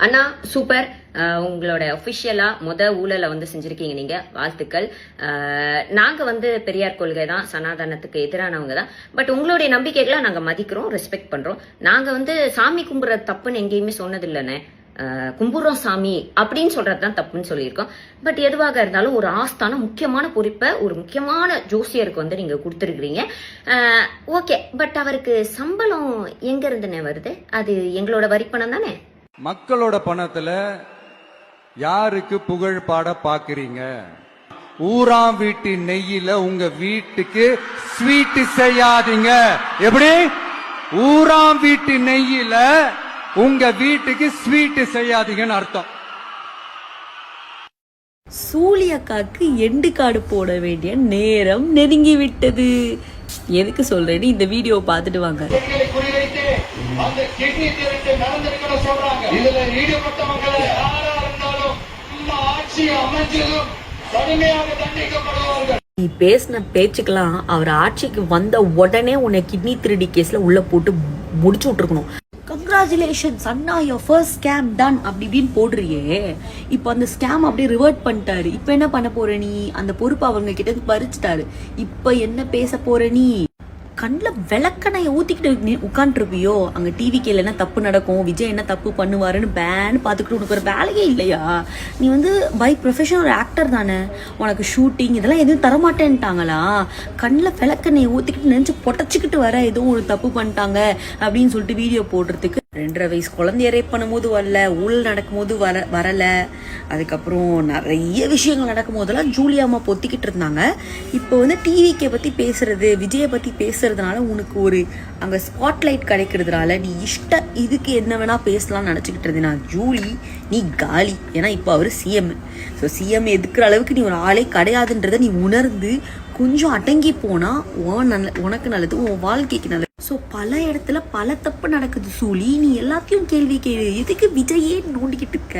அண்ணா super. உங்களோட ஒஃபிஷியலா ஊழலை செஞ்சிருக்கீங்க நீங்க, வாழ்த்துக்கள். நாங்க பெரியார் கொள்கை தான், சனாதனத்துக்கு எதிரானவங்க தான். பட் உங்களுடைய நம்பிக்கைகளை நாங்க மதிக்கிறோம், ரெஸ்பெக்ட் பண்றோம். நாங்க சாமி கும்பிடுற தப்புன்னு எங்கேயுமே சொன்னது இல்லைண்ணே. கும்புறோம் சாமி அப்படின்னு சொல்றதுதான் தப்புன்னு சொல்லியிருக்கோம். பட் எதுவாக இருந்தாலும் ஒரு ஆஸ்தான முக்கியமான பொறுப்பை ஒரு முக்கியமான ஜோசியருக்கு நீங்க கொடுத்துருக்கீங்க. ஓகே, பட் அவருக்கு சம்பளம் எங்க இருந்துனே வருது? அது எங்களோட வரிப்பணம் தானே. மக்களோட பணத்துல யாருக்கு புகழ் பாட பாக்குறீங்க? ஊராம் வீட்டு நெய்யில உங்க வீட்டுக்கு ஸ்வீட் செய்யாதீங்க. எப்படி? ஊராம் வீட்டு நெய்யில உங்க வீட்டுக்கு ஸ்வீட் செய்யாதீங்கன்னு அர்த்தம். சூழியக்காக்கு எண்டு கார்டு போட வேண்டிய நேரம் நெருங்கி விட்டது. எதுக்கு சொல்றேன்னு இந்த வீடியோ பார்த்துட்டு வாங்க. நீ பேசின பேச்சுக்கெல்லாம் அவர் ஆட்சிக்கு வந்த உடனே உன்னை கிட்னி திருடி கேஸ்ல உள்ள போட்டு முடிச்சு விட்டுருக்கணும். கங்க்ராச்சுலேஷன்ஸ் அண்ணா, யோர் ஃபர்ஸ்ட் ஸ்கேம் டன் அப்படி இப்படின்னு போடுறியே. இப்போ அந்த ஸ்கேம் அப்படியே ரிவர்ட் பண்ணிட்டாரு. இப்போ என்ன பண்ண போற நீ? அந்த பொறுப்பு அவங்க கிட்ட பறிச்சுட்டாரு. இப்போ என்ன பேச போற நீ? கண்ணில் விளக்கணையை ஊற்றிக்கிட்டு உட்காந்துருப்பியோ? அங்கே டிவிக்கு என்ன தப்பு நடக்கும், விஜய் என்ன தப்பு பண்ணுவாருன்னு பேன்னு பார்த்துக்கிட்டு உனக்கு ஒரு வேலையே இல்லையா? நீ பை ப்ரொஃபஷன் ஒரு ஆக்டர் தானே, உனக்கு ஷூட்டிங் இதெல்லாம் எதுவும் தரமாட்டேன்ட்டாங்களா? கண்ணில் விளக்கணையை ஊற்றிக்கிட்டு நினச்சி பொட்டச்சிக்கிட்டு வர ஏதோ ஒரு தப்பு பண்ணிட்டாங்க அப்படின்னு சொல்லிட்டு வீடியோ போடுறதுக்கு 2.5 வயசு குழந்தைய ரேப் பண்ணும்போது வரல, ஊழல் நடக்கும்போது வரல, அதுக்கப்புறம் நிறைய விஷயங்கள் நடக்கும் போதெல்லாம் ஜூலியாமா பொத்திக்கிட்டு இருந்தாங்க. இப்போ டிவிக்கை பற்றி பேசுறது, விஜயை பற்றி பேசுறதுனால உனக்கு ஒரு அங்கே ஸ்பாட்லைட் கிடைக்கிறதுனால நீ இதுக்கு என்ன வேணா பேசலாம்னு நினச்சிக்கிட்டு இருந்தேன். ஜூலி நீ காலி. ஏன்னா இப்போ அவர் சிஎம். ஸோ சிஎம் எதுக்குற அளவுக்கு நீ ஒரு ஆளே கிடையாதுன்றதை நீ உணர்ந்து கொஞ்சம் அடங்கி போனா உனக்கு நல்லது, உன் வாழ்க்கைக்கு நல்லது. ஸோ பல இடத்துல பல தப்பு நடக்குது சூலி. நீ எல்லாத்தையும் கேள்வி கேளு. எதுக்கு விஜயே நோண்டிக்கிட்டு இருக்க?